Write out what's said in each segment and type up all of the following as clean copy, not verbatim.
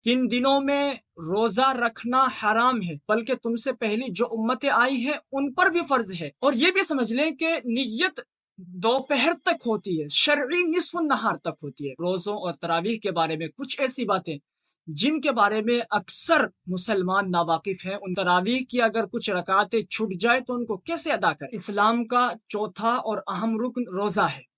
کن دنوں میں روزہ رکھنا حرام ہے بلکہ تم سے پہلی جو امتیں آئی ہیں ان پر بھی فرض ہے۔ اور یہ بھی سمجھ لیں کہ نیت دوپہر تک ہوتی ہے، شرعی نصف النہار تک ہوتی ہے۔ روزوں اور تراویح کے بارے میں کچھ ایسی باتیں جن کے بارے میں اکثر مسلمان ناواقف ہیں۔ ان تراویح کی اگر کچھ رکعتیں چھٹ جائے تو ان کو کیسے ادا کریں؟ اسلام کا چوتھا اور اہم رکن روزہ ہے۔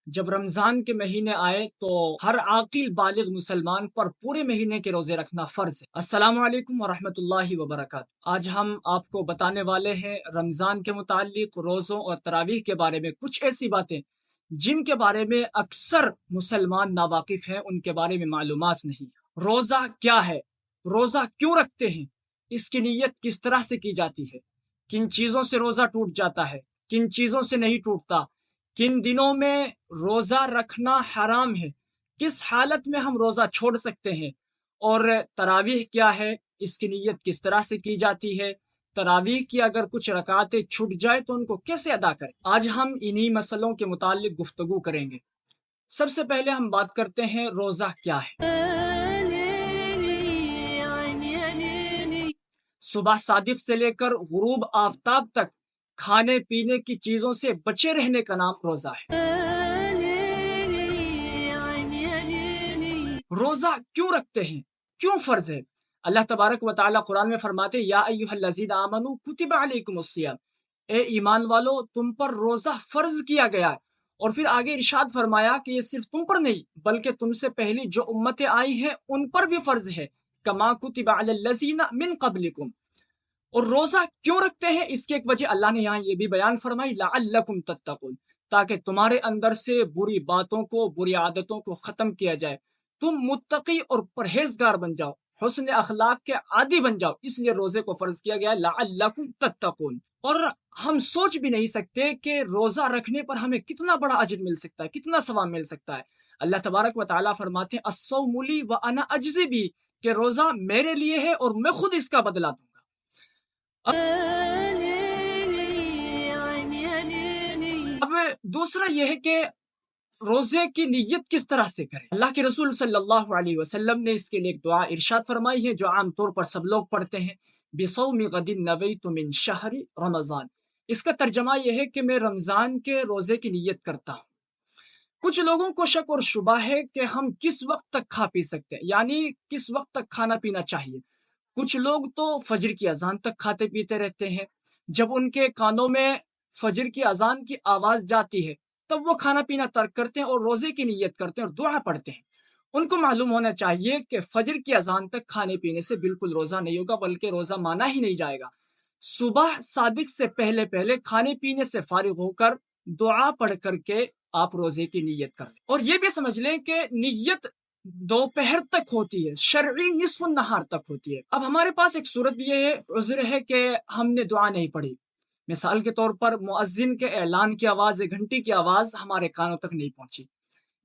جب رمضان کے مہینے آئے تو ہر عاقل بالغ مسلمان پر پورے مہینے کے روزے رکھنا فرض ہے۔ السلام علیکم ورحمۃ اللہ وبرکاتہ۔ آج ہم آپ کو بتانے والے ہیں رمضان کے متعلق روزوں اور تراویح کے بارے میں کچھ ایسی باتیں جن کے بارے میں اکثر مسلمان ناواقف ہیں، ان کے بارے میں معلومات نہیں۔ روزہ کیا ہے؟ روزہ کیوں رکھتے ہیں؟ اس کی نیت کس طرح سے کی جاتی ہے؟ کن چیزوں سے روزہ ٹوٹ جاتا ہے، کن چیزوں سے نہیں ٹوٹتا؟ کن دنوں میں روزہ رکھنا حرام ہے، کس حالت میں ہم روزہ چھوڑ سکتے ہیں؟ اور تراویح کیا ہے، اس کی نیت کس طرح سے کی جاتی ہے؟ تراویح کی اگر کچھ رکعتیں چھٹ جائے تو ان کو کیسے ادا کریں؟ آج ہم انہی مسئلوں کے متعلق گفتگو کریں گے۔ سب سے پہلے ہم بات کرتے ہیں روزہ کیا ہے۔ صبح صادق سے لے کر غروب آفتاب تک کھانے پینے کی چیزوں سے بچے رہنے کا نام روزہ ہے۔ روزہ کیوں رکھتے ہیں، کیوں فرض ہے؟ اللہ تبارک و تعالیٰ قرآن میں فرماتے یا ایھا الذین آمنوا کتب علیکم الصیام، اے ایمان والو تم پر روزہ فرض کیا گیا ہے۔ اور پھر آگے ارشاد فرمایا کہ یہ صرف تم پر نہیں بلکہ تم سے پہلی جو امتیں آئی ہیں ان پر بھی فرض ہے، کما کتب علی الذین من قبلکم۔ اور روزہ کیوں رکھتے ہیں، اس کی ایک وجہ اللہ نے یہاں یہ بھی بیان فرمائی لعلکم تتقون، تاکہ تمہارے اندر سے بری باتوں کو، بری عادتوں کو ختم کیا جائے، تم متقی اور پرہیزگار بن جاؤ، حسن اخلاق کے عادی بن جاؤ۔ اس لیے روزے کو فرض کیا گیا لعلکم تتقون۔ اور ہم سوچ بھی نہیں سکتے کہ روزہ رکھنے پر ہمیں کتنا بڑا اجر مل سکتا ہے، کتنا ثواب مل سکتا ہے۔ اللہ تبارک و تعالیٰ فرماتے ہیں الصوم لی وانا اجزی بھی، کہ روزہ میرے لیے ہے اور میں خود اس کا بدلہ دوں گا۔ اب دوسرا یہ ہے کہ روزے کی نیت کس طرح سے کریں۔ اللہ کے رسول صلی اللہ علیہ وسلم نے اس کے لیے ایک دعا ارشاد فرمائی ہے جو عام طور پر سب لوگ پڑھتے ہیں، بصوم غد نویت من شہر رمضان۔ اس کا ترجمہ یہ ہے کہ میں رمضان کے روزے کی نیت کرتا ہوں۔ کچھ لوگوں کو شک اور شبہ ہے کہ ہم کس وقت تک کھا پی سکتے ہیں، یعنی کس وقت تک کھانا پینا چاہیے۔ کچھ لوگ تو فجر کی اذان تک کھاتے پیتے رہتے ہیں، جب ان کے کانوں میں فجر کی اذان کی آواز جاتی ہے تب وہ کھانا پینا ترک کرتے ہیں اور روزے کی نیت کرتے ہیں اور دعا پڑھتے ہیں۔ ان کو معلوم ہونا چاہیے کہ فجر کی اذان تک کھانے پینے سے بالکل روزہ نہیں ہوگا، بلکہ روزہ مانا ہی نہیں جائے گا۔ صبح صادق سے پہلے پہلے کھانے پینے سے فارغ ہو کر دعا پڑھ کر کے آپ روزے کی نیت کر لیں۔ اور یہ بھی سمجھ لیں کہ نیت دوپہر تک ہوتی ہے، شرعی نصف النہار تک ہوتی ہے۔ اب ہمارے پاس ایک صورت بھی یہ عذر ہے کہ ہم نے دعا نہیں پڑھی۔ مثال کے طور پر مؤذن کے اعلان کی آواز، گھنٹی کی آواز ہمارے کانوں تک نہیں پہنچی،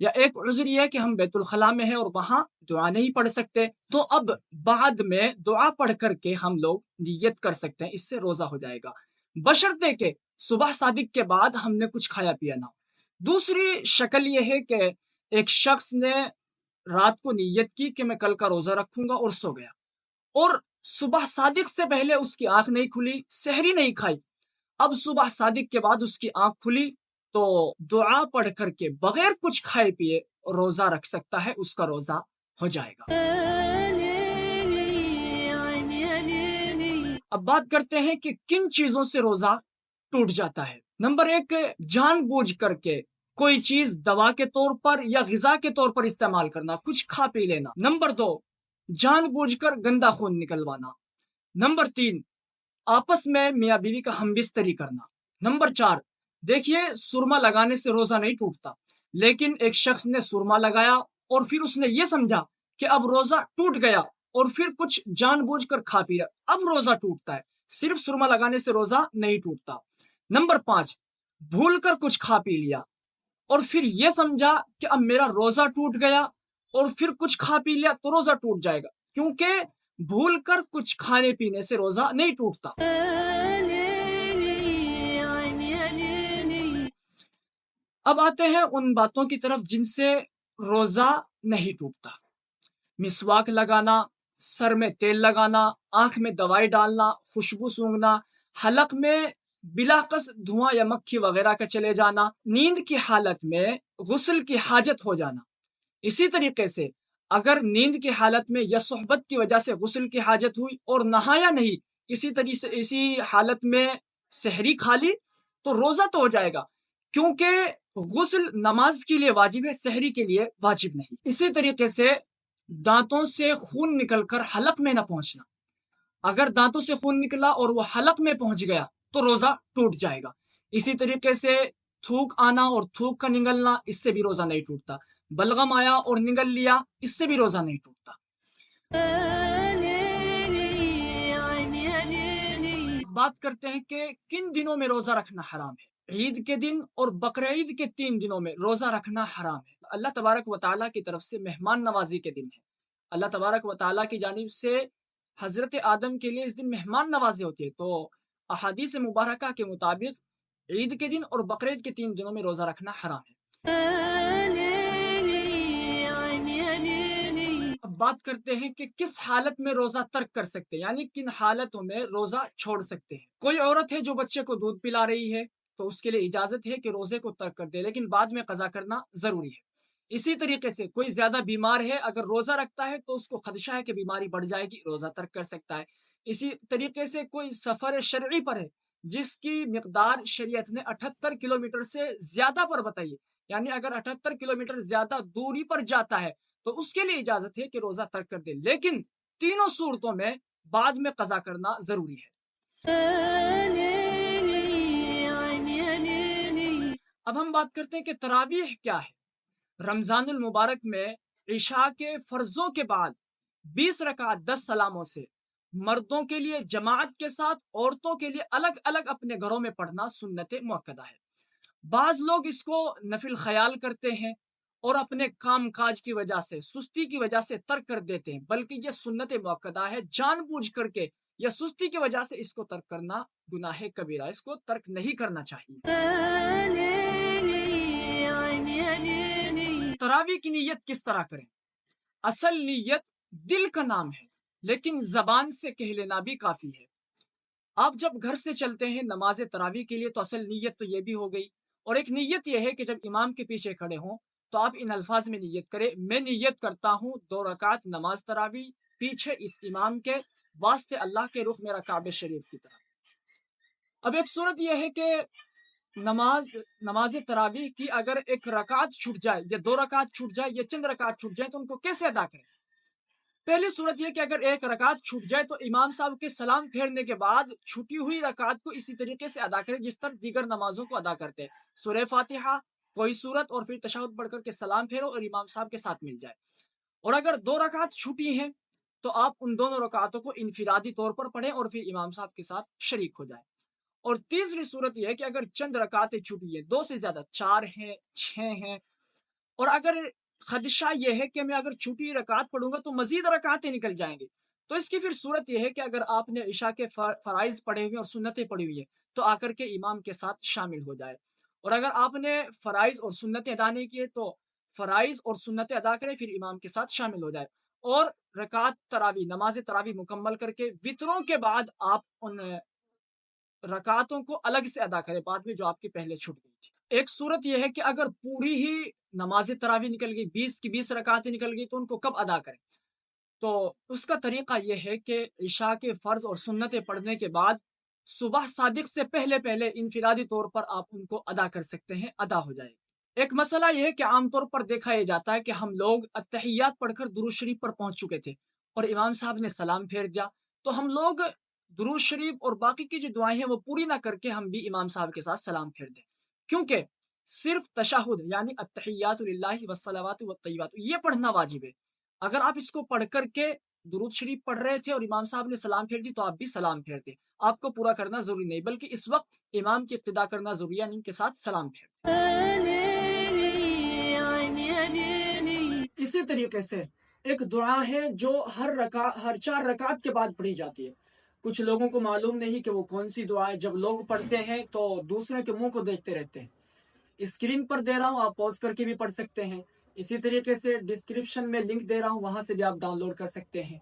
یا ایک عذر یہ ہے کہ ہم بیت الخلاء میں ہیں اور وہاں دعا نہیں پڑھ سکتے، تو اب بعد میں دعا پڑھ کر کے ہم لوگ نیت کر سکتے ہیں، اس سے روزہ ہو جائے گا، بشرطے کہ صبح صادق کے بعد ہم نے کچھ کھایا پیا نہ ہو۔ دوسری شکل یہ ہے کہ ایک شخص نے رات کو نیت کی کہ میں کل کا روزہ رکھوں گا اور سو گیا، اور صبح صادق سے پہلے اس کی آنکھ نہیں کھلی، سحری نہیں کھائی، اب صبح صادق کے بعد اس کی آنکھ کھلی تو دعا پڑھ کر کے بغیر کچھ کھائے پیے روزہ رکھ سکتا ہے، اس کا روزہ ہو جائے گا۔ اب بات کرتے ہیں کہ کن چیزوں سے روزہ ٹوٹ جاتا ہے۔ نمبر ایک، جان بوجھ کر کے کوئی چیز دوا کے طور پر یا غذا کے طور پر استعمال کرنا، کچھ کھا پی لینا۔ نمبر دو، جان بوجھ کر گندا خون نکلوانا۔ نمبر تین، آپس میں میاں بیوی کا ہم بستری کرنا۔ نمبر چار، دیکھیے سرما لگانے سے روزہ نہیں ٹوٹتا، لیکن ایک شخص نے سرما لگایا اور پھر اس نے یہ سمجھا کہ اب روزہ ٹوٹ گیا اور پھر کچھ جان بوجھ کر کھا پیا، اب روزہ ٹوٹتا ہے۔ صرف سرما لگانے سے روزہ نہیں ٹوٹتا۔ نمبر پانچ، بھول کر کچھ کھا پی لیا اور پھر یہ سمجھا کہ اب میرا روزہ ٹوٹ گیا اور پھر کچھ کھا پی لیا تو روزہ ٹوٹ جائے گا، کیونکہ بھول کر کچھ کھانے پینے سے روزہ نہیں ٹوٹتا۔ اب آتے ہیں ان باتوں کی طرف جن سے روزہ نہیں ٹوٹتا۔ मिसवाक लगाना, सर में तेल लगाना, आंख में दवाई डालना, खुशबू सूंघना, हलक में बिलाकस धुआं या मक्खी वगैरह का चले जाना, नींद की हालत में गुस्ल की हाजत हो जाना। इसी तरीके से अगर नींद की हालत में या सोहबत की वजह से गुस्ल की हाजत हुई और नहाया नहीं, इसी तरीके से इसी हालत में सहरी खा ली, तो रोजा तो हो जाएगा, क्योंकि गुस्ल नमाज के लिए वाजिब है, सहरी के लिए वाजिब नहीं। इसी तरीके से दांतों से खून निकलकर हलक में न पहुंचना, अगर दांतों से खून निकला और वो हलक में पहुंच गया तो रोजा टूट जाएगा। इसी तरीके से थूक आना और थूक का निगलना, इससे भी रोजा नहीं टूटता। बलगम आया और निगल लिया, इससे भी रोजा नहीं टूटता। बात करते हैं कि किन दिनों में रोजा रखना हराम है। ईद के दिन और बकरीद के 3 दिनों में रोजा रखना हराम है। अल्लाह तबारक व तआला की तरफ से मेहमान नवाजी के दिन है। अल्लाह तबारक व तआला की जानिब से हजरत आदम के लिए इस दिन मेहमान नवाजी होती है। तो अहादीस मुबारका के मुताबिक ईद के दिन और बकरीद के 3 दिनों में रोजा रखना हराम है। अब बात करते हैं कि किस हालत में रोजा तर्क कर सकते हैं, यानी किन हालतों में रोजा छोड़ सकते हैं। कोई औरत है जो बच्चे को दूध पिला रही है तो उसके लिए इजाजत है कि रोजे को तर्क कर दे, लेकिन बाद में कजा करना जरूरी है। इसी तरीके से कोई ज्यादा बीमार है, अगर रोजा रखता है तो उसको खदशा है कि बीमारी बढ़ जाएगी, रोजा तर्क कर सकता है। इसी तरीके से कोई सफर शरई पर है जिसकी मिकदार शरीयत ने 78 किलोमीटर से ज्यादा पर बताई है, यानी अगर 78 किलोमीटर ज्यादा दूरी पर जाता है तो उसके लिए इजाजत है कि रोजा तर्क कर दे, लेकिन तीनों सूरतों में बाद में कजा करना जरूरी है। अब हम बात करते हैं कि तरावीह क्या है। रमजानुल मुबारक में इशा के फर्जों के बाद 20 रकात 10 सलामों से मर्दों के लिए जमात के साथ, औरतों के लिए अलग अलग अपने घरों में पढ़ना सुन्नत मुअक्कदा है। बाज लोग इसको नफिल ख्याल करते हैं और अपने काम काज की वजह से, सुस्ती की वजह से तर्क कर देते हैं, बल्कि ये सुन्नत मुअक्कदा है। जानबूझ करके या सुस्ती की वजह से इसको तर्क करना गुनाह कबीरा, इसको तर्क नहीं करना चाहिए। तरावी की नीयत किस तरह करें? असल नीयत दिल का नाम है, लेकिन जबान से कह लेना भी काफी है। आप जब घर से चलते हैं नमाज तरावी के लिए तो असल नीयत तो ये भी हो गई, और एक नीयत यह है कि जब इमाम के पीछे खड़े हों तो आप इन अल्फाज में नीयत करें, मैं नीयत करता हूँ 2 रकात नमाज तरावी पीछे इस इमाम के, वास्ते अल्लाह के रुख मेरा काबे शरीफ की तरह। अब एक सूरत यह है कि नमाज तरावी की अगर एक रकात छूट जाए या 2 रकात छूट जाए या चंद रकात छूट जाए तो उनको कैसे अदा करें। पहली सूरत यह कि अगर एक रकात छूट जाए तो इमाम साहब के सलाम फेरने के बाद छूटी हुई रकात को इसी तरीके से अदा करें जिस तरह दीगर नमाजों को अदा करते हैं। सूरह फातिहा, कोई सूरत और फिर तशहुद पढ़कर के सलाम फेरो और इमाम साहब के साथ मिल जाए। और अगर 2 रकात छूटी हैं तो आप उन दोनों रकातों को इनफिरादी तौर पर पढ़ें और फिर इमाम साहब के साथ शरीक हो जाए। और तीसरी सूरत यह है कि अगर चंद रकातें छूटी है, 2 से ज्यादा, 4 हैं, 6 हैं, और अगर खदशा यह है कि मैं अगर छूटी रकात पढ़ूंगा तो मजीद रकातें निकल जाएंगी, तो इसकी फिर सूरत यह है कि अगर आपने इशा के फराइज पढ़े हुए और सुन्नतें पढ़ी हुई है तो आकर के इमाम के साथ शामिल हो जाए। और अगर आपने फराइज और सुन्नतें अदा नहीं किए तो फराइज और सुन्नतें अदा करें, फिर इमाम के साथ शामिल हो जाए। और रकात तरावी, नमाज तरावी मुकम्मल करके वित्रों के बाद आप उन रकातों को अलग से अदा करें बाद में जो आपकी पहले छूट गई थी। एक सूरत यह है कि अगर पूरी ही नमाज तरावी निकल गई, 20 की 20 रकातें निकल गई, तो उनको कब अदा करें। तो उसका तरीका यह है कि इशा के फर्ज और सुन्नतें पढ़ने के बाद सुबह सादिक से पहले पहले इनफिरादी तौर पर आप उनको अदा कर सकते हैं, अदा हो जाए। एक मसला यह है कि आमतौर पर देखा यह जाता है कि हम लोग अत्तहियात पढ़कर दुरूद शरीफ पर पहुंच चुके थे और इमाम साहब ने सलाम फेर दिया, तो हम लोग दुरूद शरीफ और बाकी की जो दुआएं हैं वो पूरी ना करके हम भी इमाम साहब के साथ सलाम फेर दें, क्योंकि सिर्फ तशहुद यानी अत्तहियातु लिल्लाहि वस्सलावातु वत्तय्यिबात ये पढ़ना वाजिब है। अगर आप इसको पढ़ करके दुरूद शरीफ पढ़ रहे थे और इमाम साहब ने सलाम फेर दी तो आप भी सलाम फेर दे, आपको पूरा करना जरूरी नहीं, बल्कि इस वक्त इमाम की इक्तिदा करना जरूरी है, इनके साथ सलाम फेर। इसी तरीके से एक दुआ है जो हर 4 रकात के बाद पढ़ी जाती है। कुछ लोगों को मालूम नहीं कि वो कौन सी दुआ है। जब लोग पढ़ते हैं तो दूसरे के मुंह को देखते रहते हैं। स्क्रीन पर दे रहा हूं, आप पॉज करके भी पढ़ सकते हैं। इसी तरीके से डिस्क्रिप्शन में लिंक दे रहा हूँ, वहां से भी आप डाउनलोड कर सकते हैं।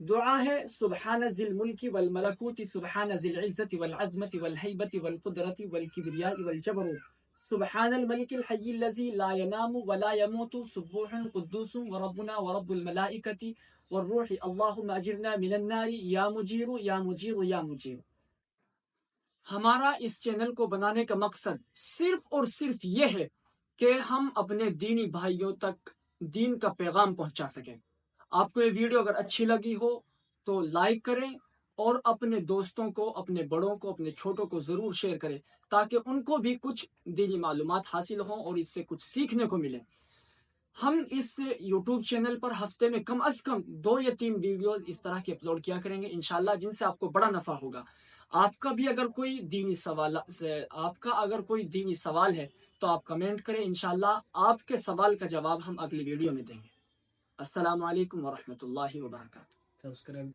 दुआ है सुबहान ज़िल मुल्की वल मलकूति सुबहान ज़िल इज़्ज़ति वल अज़मति वल हैबति वल कुदरति वल किब्रियाइ वल जबरूत सुबहानल मलिकिल हय्यिल लज़ी ला यनामु व ला यमूतु सुब्बूहुन कुद्दूसुन व रब्बुना व रब्बुल मलाइकति वर्रूहि अल्लाहुम्मा अजिरना मिनन नारी या मुजीरु या मुजीरु या मुजीरु। हमारा इस चैनल को बनाने का मकसद सिर्फ और सिर्फ ये है कि हम अपने दीनी भाइयों तक दीन का पैगाम पहुंचा सकें। आपको ये वीडियो अगर अच्छी लगी हो तो लाइक करें और अपने दोस्तों को, अपने बड़ों को, अपने छोटों को ज़रूर शेयर करें ताकि उनको भी कुछ दीनी मालूमात हासिल हों और इससे कुछ सीखने को मिले। हम इस YouTube चैनल पर हफ्ते में कम अज कम 2 या 3 वीडियोस इस तरह के अपलोड किया करेंगे इंशाल्लाह, जिनसे आपको बड़ा नफा होगा। आपका अगर कोई दीनी सवाल है तो आप कमेंट करें, इंशाल्लाह आपके सवाल का जवाब हम अगली वीडियो में देंगे। अस्सलाम वालेकुम व रहमतुल्लाहि व बरकातहू। सब्सक्राइब